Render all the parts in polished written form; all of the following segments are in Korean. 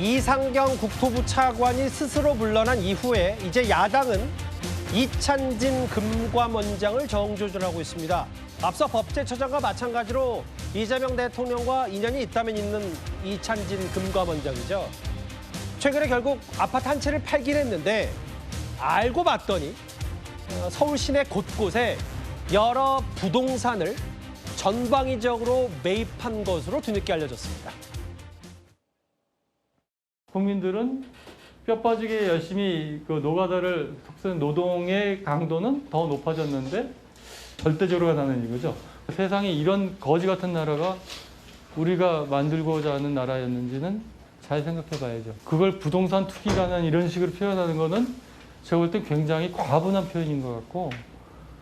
이상경 국토부 차관이 스스로 물러난 이후에 이제 야당은 이찬진 금감원장을 정조준하고 있습니다. 앞서 법제처장과 마찬가지로 이재명 대통령과 인연이 있다면 있는 이찬진 금감원장이죠. 최근에 결국 아파트 한 채를 팔긴 했는데 알고 봤더니 서울 시내 곳곳에 여러 부동산을 전방위적으로 매입한 것으로 뒤늦게 알려졌습니다. 국민들은 뼈 빠지게 열심히 그 노가다를 속쓰는 노동의 강도는 더 높아졌는데 절대적으로 가는 이거죠. 세상에 이런 거지 같은 나라가 우리가 만들고자 하는 나라였는지는 잘 생각해 봐야죠. 그걸 부동산 투기라는 이런 식으로 표현하는 거는 제가 볼 때 굉장히 과분한 표현인 것 같고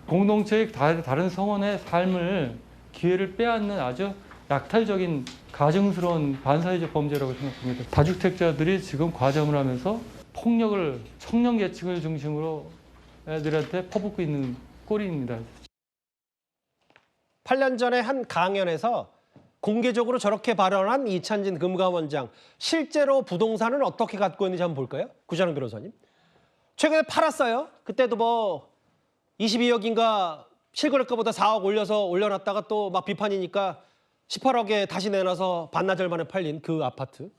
공동체의 다른 성원의 삶을 기회를 빼앗는 아주 약탈적인 가증스러운 반사회적 범죄라고 생각합니다. 다주택자들이 지금 과점을 하면서 폭력을 청년 계층을 중심으로 애들한테 퍼붓고 있는 꼴입니다. 8년 전에 한 강연에서 공개적으로 저렇게 발언한 이찬진 금감원장, 실제로 부동산을 어떻게 갖고 있는지 한번 볼까요? 구자능 변호사님. 최근에 팔았어요. 그때도 뭐 22억인가 실거래가보다 4억 올려놨다가 또 막 비판이니까 18억에 다시 내놔서 반나절 만에 팔린 그 아파트.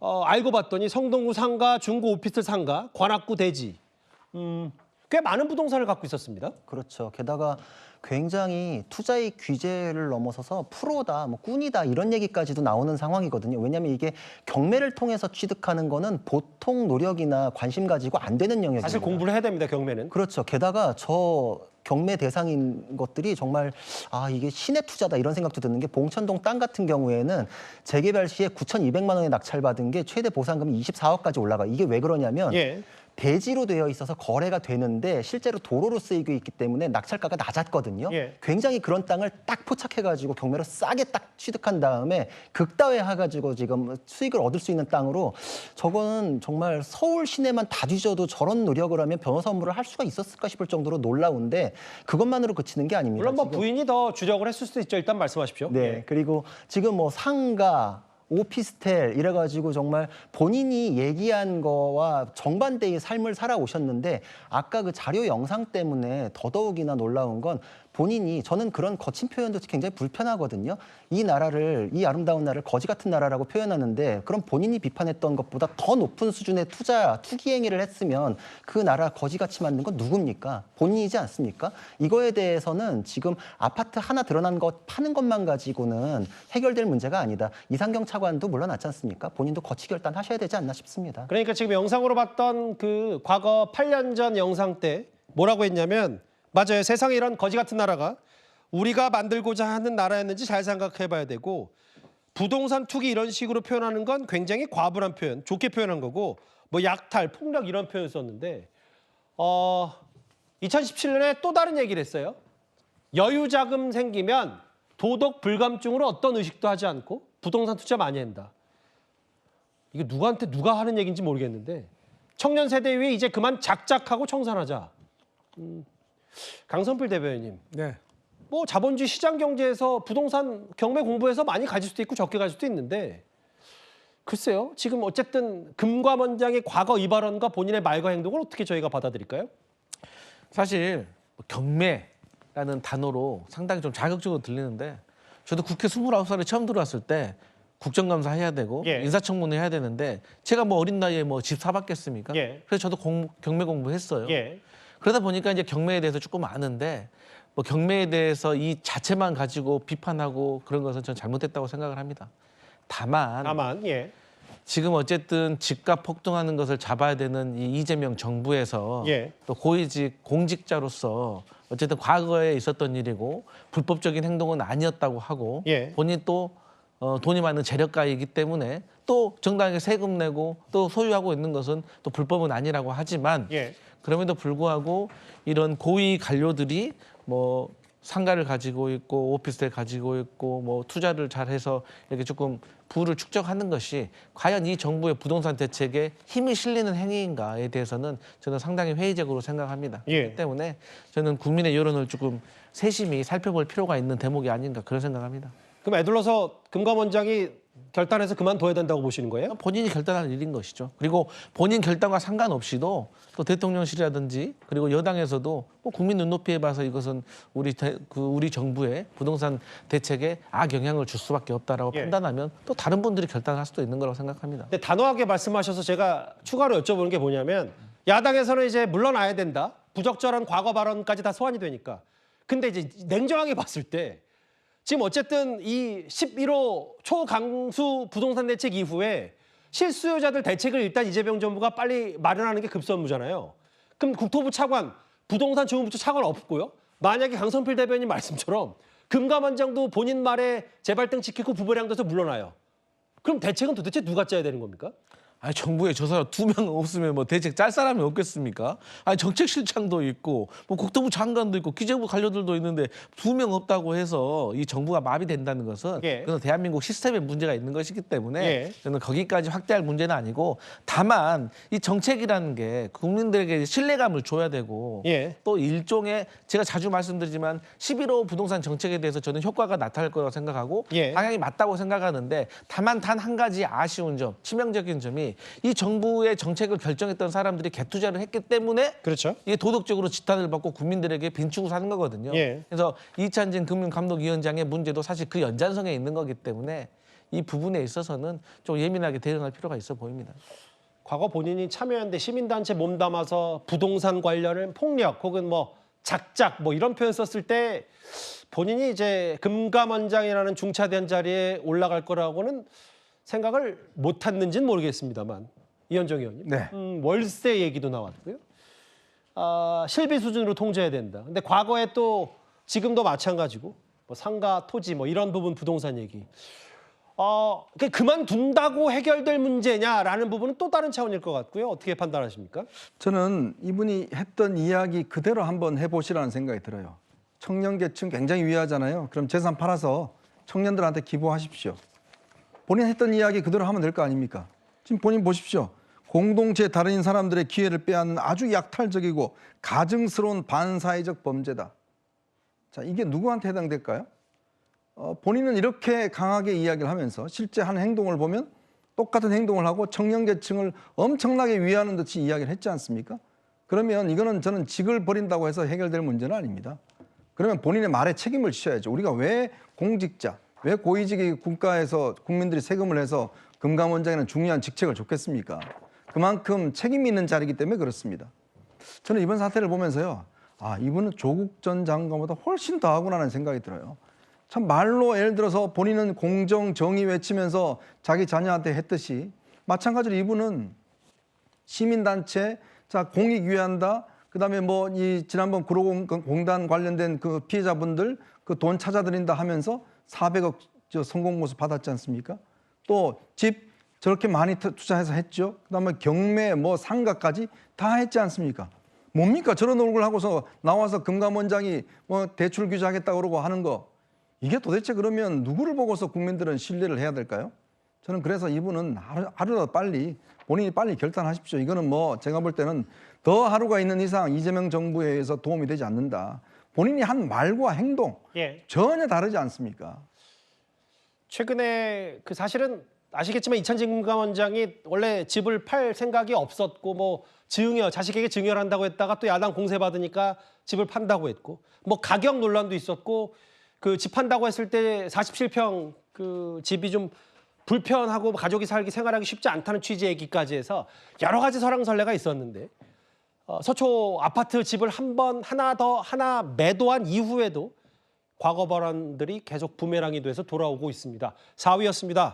알고 봤더니 성동구 상가, 중구 오피스텔 상가, 관악구 대지. 꽤 많은 부동산을 갖고 있었습니다. 그렇죠. 게다가 굉장히 투자의 규제를 넘어서서 프로다, 뭐 꾼이다 이런 얘기까지도 나오는 상황이거든요. 왜냐하면 이게 경매를 통해서 취득하는 거는 보통 노력이나 관심 가지고 안 되는 영역입니다. 사실 공부를 해야 됩니다, 경매는. 그렇죠. 게다가 저 경매 대상인 것들이 정말 이게 신의 투자다 이런 생각도 드는 게 봉천동 땅 같은 경우에는 재개발 시에 9,200만 원에 낙찰받은 게 최대 보상금이 24억까지 올라가. 이게 왜 그러냐면 대지로 되어 있어서 거래가 되는데 실제로 도로로 쓰이고 있기 때문에 낙찰가가 낮았거든요. 굉장히 그런 땅을 딱 포착해가지고 경매로 싸게 딱 취득한 다음에 극다화해가지고 지금 수익을 얻을 수 있는 땅으로 저거는 정말 서울 시내만 다 뒤져도 저런 노력을 하면 변호사 업무를 할 수가 있었을까 싶을 정도로 놀라운데 그것만으로 그치는 게 아닙니다. 물론 뭐 부인이 더 주력을 했을 수도 있죠. 일단 말씀하십시오. 네, 그리고 지금 뭐 상가, 오피스텔 이래가지고 정말 본인이 얘기한 거와 정반대의 삶을 살아오셨는데 아까 그 자료 영상 때문에 더더욱이나 놀라운 건 본인이 저는 그런 거친 표현도 굉장히 불편하거든요. 이 나라를, 이 아름다운 나라를 거지 같은 나라라고 표현하는데 그럼 본인이 비판했던 것보다 더 높은 수준의 투기 행위를 했으면 그 나라 거지같이 만든 건 누굽니까? 본인이지 않습니까? 이거에 대해서는 지금 아파트 하나 드러난 것 파는 것만 가지고는 해결될 문제가 아니다. 이상경 차관도 물러났지 않습니까? 본인도 거치 결단하셔야 되지 않나 싶습니다. 그러니까 지금 영상으로 봤던 그 과거 8년 전 영상 때 뭐라고 했냐면 맞아요. 세상에 이런 거지 같은 나라가 우리가 만들고자 하는 나라였는지 잘 생각해 봐야 되고 부동산 투기 이런 식으로 표현하는 건 굉장히 과분한 표현, 좋게 표현한 거고 뭐 약탈, 폭력 이런 표현을 썼는데 2017년에 또 다른 얘기를 했어요. 여유 자금 생기면 도덕 불감증으로 어떤 의식도 하지 않고 부동산 투자 많이 한다. 이게 누구한테 누가 하는 얘기인지 모르겠는데 청년 세대 위에 이제 그만 작작하고 청산하자. 강선필 대변인님. 네. 뭐 자본주의 시장 경제에서 부동산 경매 공부해서 많이 가질 수도 있고 적게 가질 수도 있는데 글쎄요. 지금 어쨌든 금감원장의 과거 이 발언과 본인의 말과 행동을 어떻게 저희가 받아들일까요? 사실 경매라는 단어로 상당히 좀 자극적으로 들리는데 저도 국회 29살에 처음 들어왔을 때 국정감사 해야 되고 인사청문회 해야 되는데 제가 뭐 어린 나이에 뭐 집 사봤겠습니까? 그래서 저도 경매 공부했어요. 그러다 보니까 이제 경매에 대해서 조금 아는데 뭐 경매에 대해서 이 자체만 가지고 비판하고 그런 것은 전 잘못됐다고 생각을 합니다. 다만 지금 어쨌든 집값 폭등하는 것을 잡아야 되는 이 이재명 정부에서 또 고위직 공직자로서 어쨌든 과거에 있었던 일이고 불법적인 행동은 아니었다고 하고 본인 또 돈이 많은 재력가이기 때문에 또 정당하게 세금 내고 또 소유하고 있는 것은 또 불법은 아니라고 하지만 그럼에도 불구하고 이런 고위 관료들이 뭐 상가를 가지고 있고 오피스텔 가지고 있고 뭐 투자를 잘해서 이렇게 조금 부를 축적하는 것이 과연 이 정부의 부동산 대책에 힘이 실리는 행위인가에 대해서는 저는 상당히 회의적으로 생각합니다. 그렇기 때문에 저는 국민의 여론을 조금 세심히 살펴볼 필요가 있는 대목이 아닌가 그런 생각합니다. 그럼 애둘러서 금감원장이 결단해서 그만둬야 된다고 보시는 거예요? 본인이 결단할 일인 것이죠. 그리고 본인 결단과 상관없이도 또 대통령실이라든지 그리고 여당에서도 뭐 국민 눈높이에 봐서 이것은 우리 정부의 부동산 대책에 악영향을 줄 수밖에 없다라고 예. 판단하면 또 다른 분들이 결단할 수도 있는 거라고 생각합니다. 근데 단호하게 말씀하셔서 제가 추가로 여쭤보는 게 뭐냐면 야당에서는 이제 물러나야 된다. 부적절한 과거 발언까지 다 소환이 되니까. 근데 이제 냉정하게 봤을 때 지금 어쨌든 이 11호 초강수 부동산 대책 이후에 실수요자들 대책을 일단 이재명 정부가 빨리 마련하는 게 급선무잖아요. 그럼 국토부 차관, 부동산 주무부처 차관 없고요. 만약에 강성필 대변인 말씀처럼 금감원장도 본인 말에 재발등 지키고 부부랑 돼서 물러나요. 그럼 대책은 도대체 누가 짜야 되는 겁니까? 아니 정부에 저 사람 2명 없으면 뭐 대책 짤 사람이 없겠습니까? 아니 정책실장도 있고 뭐 국토부 장관도 있고 기재부 관료들도 있는데 2명 없다고 해서 이 정부가 마비된다는 것은 예. 그건 대한민국 시스템에 문제가 있는 것이기 때문에 예. 저는 거기까지 확대할 문제는 아니고 다만 이 정책이라는 게 국민들에게 신뢰감을 줘야 되고 예. 또 일종의 제가 자주 말씀드리지만 11호 부동산 정책에 대해서 저는 효과가 나타날 거라고 생각하고 예. 방향이 맞다고 생각하는데 다만 단 한 가지 아쉬운 점, 치명적인 점이 이 정부의 정책을 결정했던 사람들이 개투자를 했기 때문에 그렇죠. 이게 도덕적으로 지탄을 받고 국민들에게 빈축을 사는 거거든요. 예. 그래서 이찬진 금융감독위원장의 문제도 사실 그 연장선에 있는 거기 때문에 이 부분에 있어서는 좀 예민하게 대응할 필요가 있어 보입니다. 과거 본인이 참여연대 시민단체 몸담아서 부동산 관련은 폭력 혹은 뭐 작작 뭐 이런 표현 썼을 때 본인이 이제 금감원장이라는 중차대한 자리에 올라갈 거라고는 생각을 못 했는지는 모르겠습니다만 이현정 의원님. 네. 월세 얘기도 나왔고요. 실비 수준으로 통제해야 된다. 근데 과거에 또 지금도 마찬가지고 뭐 상가, 토지 뭐 이런 부분 부동산 얘기. 그만둔다고 해결될 문제냐라는 부분은 또 다른 차원일 것 같고요. 어떻게 판단하십니까? 저는 이분이 했던 이야기 그대로 한번 해보시라는 생각이 들어요. 청년계층 굉장히 위하잖아요. 그럼 재산 팔아서 청년들한테 기부하십시오. 본인 했던 이야기 그대로 하면 될 거 아닙니까? 지금 본인 보십시오. 공동체 다른 사람들의 기회를 빼앗는 아주 약탈적이고 가증스러운 반사회적 범죄다. 자, 이게 누구한테 해당될까요? 본인은 이렇게 강하게 이야기를 하면서 실제 한 행동을 보면 똑같은 행동을 하고 청년계층을 엄청나게 위하는 듯이 이야기를 했지 않습니까? 그러면 이거는 저는 직을 버린다고 해서 해결될 문제는 아닙니다. 그러면 본인의 말에 책임을 지셔야죠. 우리가 왜 공직자, 왜 고위직이 국가에서 국민들이 세금을 해서 금감원장에는 중요한 직책을 줬겠습니까? 그만큼 책임이 있는 자리이기 때문에 그렇습니다. 저는 이번 사태를 보면서요. 이분은 조국 전 장관보다 훨씬 더 하구나라는 생각이 들어요. 참 말로 예를 들어서 본인은 공정, 정의 외치면서 자기 자녀한테 했듯이 마찬가지로 이분은 시민단체, 자 공익 위한다. 그다음에 뭐 이 지난번 구로공단 관련된 그 피해자분들 그 돈 찾아드린다 하면서 400억 성공보수 받았지 않습니까? 또 집 저렇게 많이 투자해서 했죠. 그다음에 경매 뭐 상가까지 다 했지 않습니까? 뭡니까? 저런 얼굴 하고서 나와서 금감원장이 뭐 대출 규제하겠다고 그러고 하는 거. 이게 도대체 그러면 누구를 보고서 국민들은 신뢰를 해야 될까요? 저는 그래서 이분은 하루라도 빨리 본인이 빨리 결단하십시오. 이거는 뭐 제가 볼 때는 더 하루가 있는 이상 이재명 정부에 의해서 도움이 되지 않는다. 본인이 한 말과 행동 전혀 다르지 않습니까? 최근에 사실은 아시겠지만 이찬진 금감원장이 원래 집을 팔 생각이 없었고 뭐 자식에게 증여한다고 했다가 또 야당 공세 받으니까 집을 판다고 했고 뭐 가격 논란도 있었고 그 집 판다고 했을 때 47평 그 집이 좀 불편하고 가족이 생활하기 쉽지 않다는 취지 얘기까지 해서 여러 가지 설왕설래가 있었는데 서초 아파트 집을 하나 매도한 이후에도 과거 발언들이 계속 부메랑이 돼서 돌아오고 있습니다. 4위였습니다.